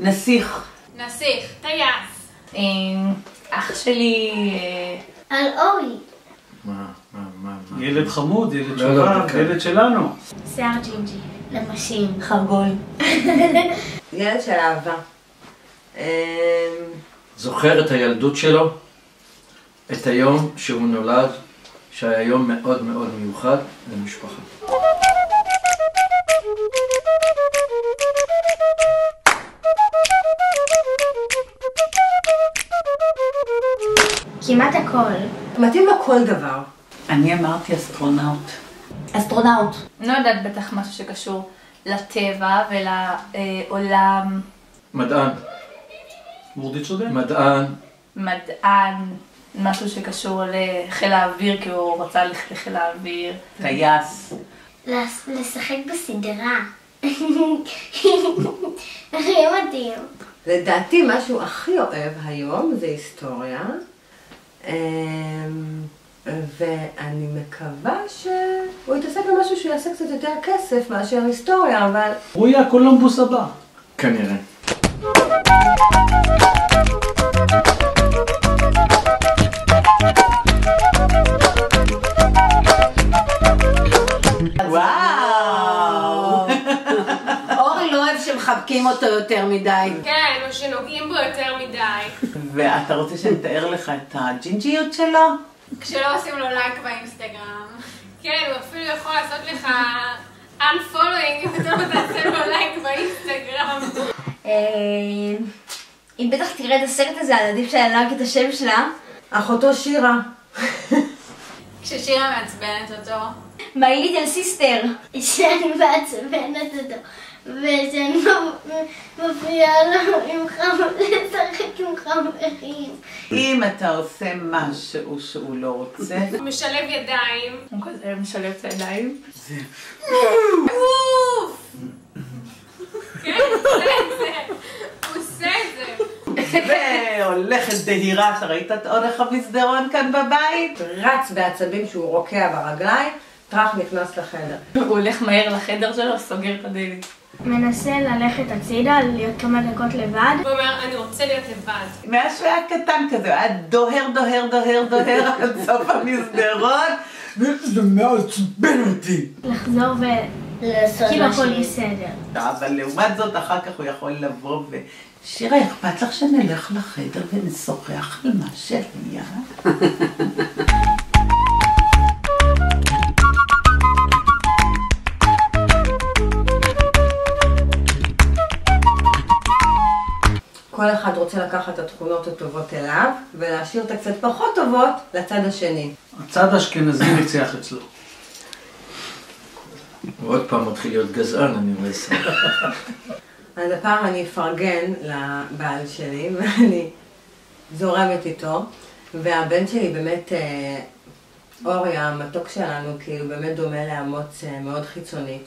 נסיך. נסיך. טייס. אח שלי... על אורי. מה? ילד חמוד, ילד שובב, ילד שלנו. שיער ג'ינג'י. למשין. חרגול. ילד של אהבה. זוכר את הילדות שלו, את היום שהוא נולד, שהיה יום מאוד מאוד מיוחד למשפחה. כמעט הכל. מתאים לו כל דבר. אני אמרתי אסטרונאוט. אסטרונאוט. לא יודעת, בטח משהו שקשור לטבע ולעולם. מדען. מורדי צודק. מדען. משהו שקשור לחיל האוויר, כי הוא רצה ללכת לחיל האוויר. טייס. לשחק בסדרה. הכי מתאים. לדעתי מה שהוא הכי אוהב היום זה היסטוריה. ואני מקווה שהוא יתעסק במשהו שהוא יעשה קצת יותר כסף מאשר היסטוריה, אבל... הוא יהיה קולומבוס הבא. כנראה. וואו! אורי לא אוהב שמחבקים אותו יותר מדי. כן, או שנוגעים בו יותר מדי. ואתה רוצה שנתאר לך את הג'ינג'יות שלו? כשלא עושים לו לייק באינסטגרם. כן, הוא אפילו יכול לעשות לך unfollowing אם אתה לא תעשה לו לייק באינסטגרם. אם בטח תראה את הסרט הזה, אז עדיף שאני לא אגיד את השם שלה. אחותו שירה. כששירה מעצבנת אותו. My little sister. שאני מעצבנת אותו. ושאני מפריעה לו לשחק עם חברים. אם אתה עושה משהו שהוא לא רוצה... הוא משלב ידיים. הוא כזה משלב את הידיים. אוף! כן, הוא עושה את זה. הוא עושה את זה. והולכת דהירה, שראית את עורך המסדרון כאן בבית? רץ בעצבים שהוא רוקע ברגליים, טרח נכנס לחדר. הוא הולך מהר לחדר שלו, סוגר את הדלת. מנסה ללכת הצידה, להיות כמה דקות לבד. הוא אומר, אני רוצה להיות לבד. מאז שהוא היה קטן כזה, הוא היה דוהר עד סוף המסדרון. זה מעצבן אותי. לחזור כאילו הכל בסדר. אבל לעומת זאת, אחר כך הוא יכול לבוא ו... שירה, אכפת לך שנלך לחדר ונשוחח על מה שהיה? כל אחד רוצה לקחת את התכונות הטובות אליו, ולהשאיר את הקצת פחות טובות לצד השני. הצד האשכנזי ניצח אצלו. הוא עוד פעם מתחיל להיות גזען, אני רואה סתם. אז הפעם אני אפרגן לבעל שלי, ואני זורמת איתו, והבן שלי באמת, אורי המתוק שלנו, כי הוא באמת דומה לאמוץ מאוד חיצונית.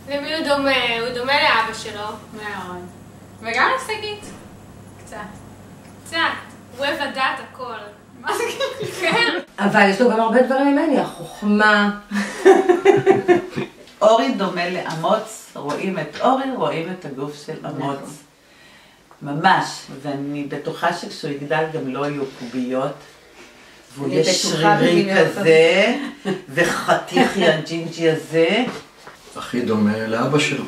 למי הוא דומה? הוא דומה לאבא שלו. מאוד. וגם לשגית. קצת. הוא אוהב לדעת הכל. מה זה כן? אבל יש לו גם הרבה דברים ממני, החוכמה. אורי דומה לאמוץ, רואים את אורי, רואים את הגוף של אמוץ. ממש, ואני בטוחה שכשהוא יגדל גם לא יהיו קוביות. והוא יהיה שרירי כזה, וחתיכי הג'ינג'י הזה. הכי דומה לאבא שלו.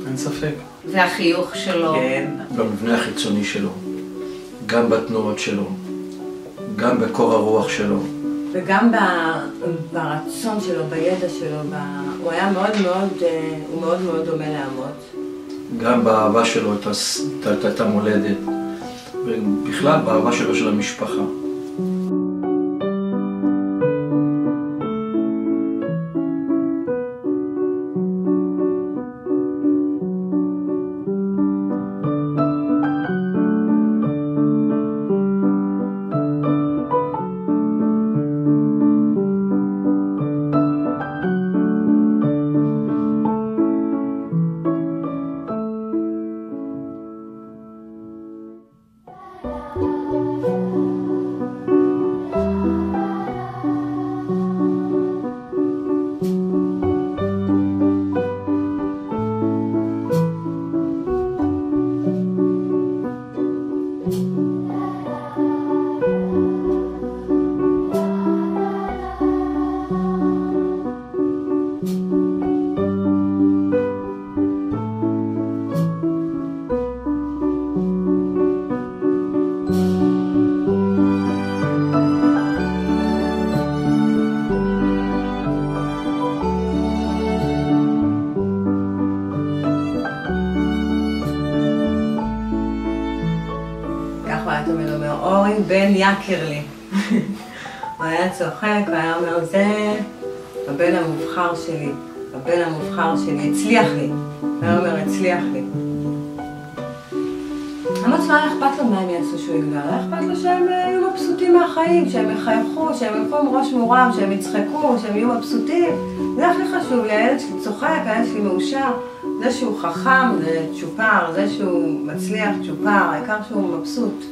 אין ספק. והחיוך שלו. כן. במבנה החיצוני שלו, גם בתנועות שלו, גם בקור הרוח שלו. וגם ברצון שלו, בידע שלו, הוא היה מאוד מאוד דומה לאמוץ. גם באהבה שלו את המולדת, ובכלל באהבה שלו של המשפחה. היה תמיד אומר, אורי בן יקר לי. הוא היה צוחק, הוא היה אומר, זה הבן המובחר שלי, הבן המובחר שלי, הצליח לי. הוא היה אומר, הצליח לי. אני לא צריכה, היה אכפת לו מה הם יעשו שהוא יגדל, היה אכפת לו שהם יהיו מבסוטים מהחיים, שהם יחייכו, שהם ילכו עם ראש מורם, שהם יצחקו, שהם יהיו מבסוטים. זה הכי חשוב לי, הילד שלי צוחק, הילד שלי מאושר, זה שהוא חכם, זה צ'ופר, זה שהוא מצליח, צ'ופר, העיקר שהוא מבסוט.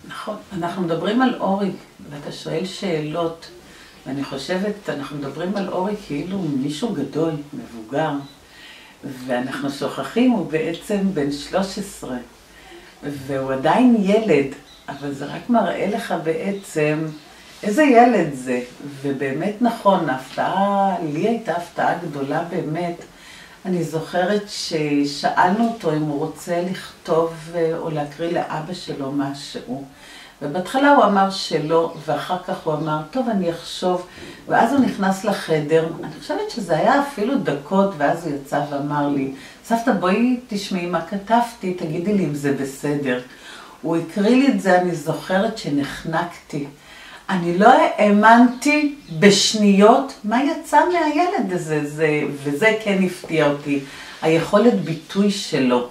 נכון, אנחנו מדברים על אורי, ואתה שואל שאלות, ואני חושבת, אנחנו מדברים על אורי כאילו מישהו גדול, מבוגר, ואנחנו שוכחים, הוא בעצם בן 13, והוא עדיין ילד, אבל זה רק מראה לך בעצם איזה ילד זה, ובאמת נכון, ההפתעה, לי הייתה הפתעה גדולה באמת. אני זוכרת ששאלנו אותו אם הוא רוצה לכתוב או להקריא לאבא שלו משהו. ובהתחלה הוא אמר שלא, ואחר כך הוא אמר, טוב, אני אחשוב. ואז הוא נכנס לחדר, אני חושבת שזה היה אפילו דקות, ואז הוא יצא ואמר לי, סבתא, בואי תשמעי מה כתבתי, תגידי לי אם זה בסדר. הוא הקריא לי את זה, אני זוכרת שנחנקתי. אני לא האמנתי בשניות מה יצא מהילד הזה, וזה כן הפתיע אותי, היכולת ביטוי שלו.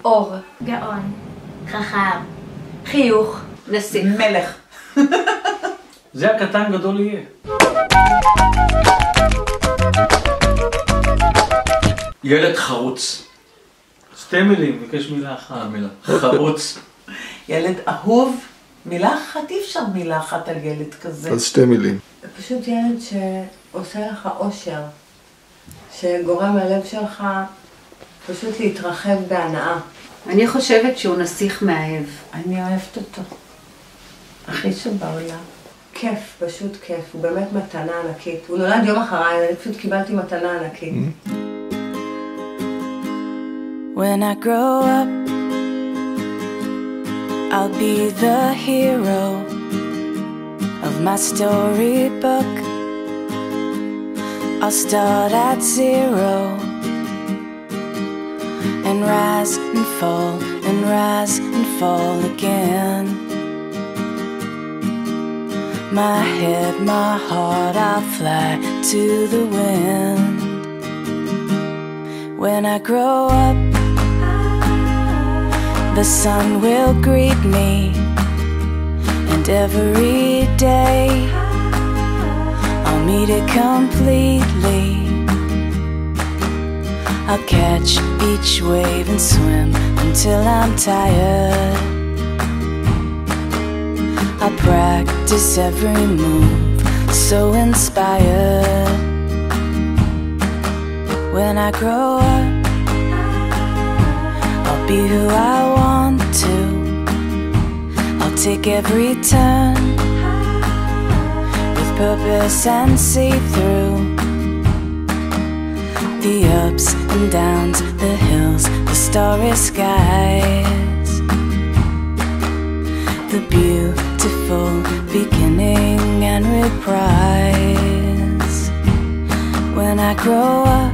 אור, גאון. חכם, חיוך, נסיך, מלך. זה הקטן גדול יהיה. ילד חרוץ. שתי מילים, בקש מילה אחת. מילה. חרוץ. ילד אהוב, מילה אחת, אי אפשר מילה אחת על ילד כזה. אז שתי מילים. זה פשוט ילד שעושה לך אושר, שגורם ללב שלך פשוט להתרחב בהנאה. אני חושבת שהוא נסיך מאהב. אני אוהבת אותו. הכי שבעולם. כיף, פשוט כיף. הוא באמת מתנה ענקית. הוא נולד יום אחריי, אני פשוט קיבלתי מתנה ענקית. When I grow up, I'll be the hero of my storybook. I'll start at zero and rise and fall and rise and fall again. My head, my heart, I'll fly to the wind. When I grow up, the sun will greet me, and every day I'll meet it completely. I'll catch each wave and swim until I'm tired. I'll practice every move, so inspired. When I grow up, I'll be who I want to. I'll take every turn with purpose and see through the ups and downs, the hills, the starry skies, the beautiful beginning and reprise. When I grow up,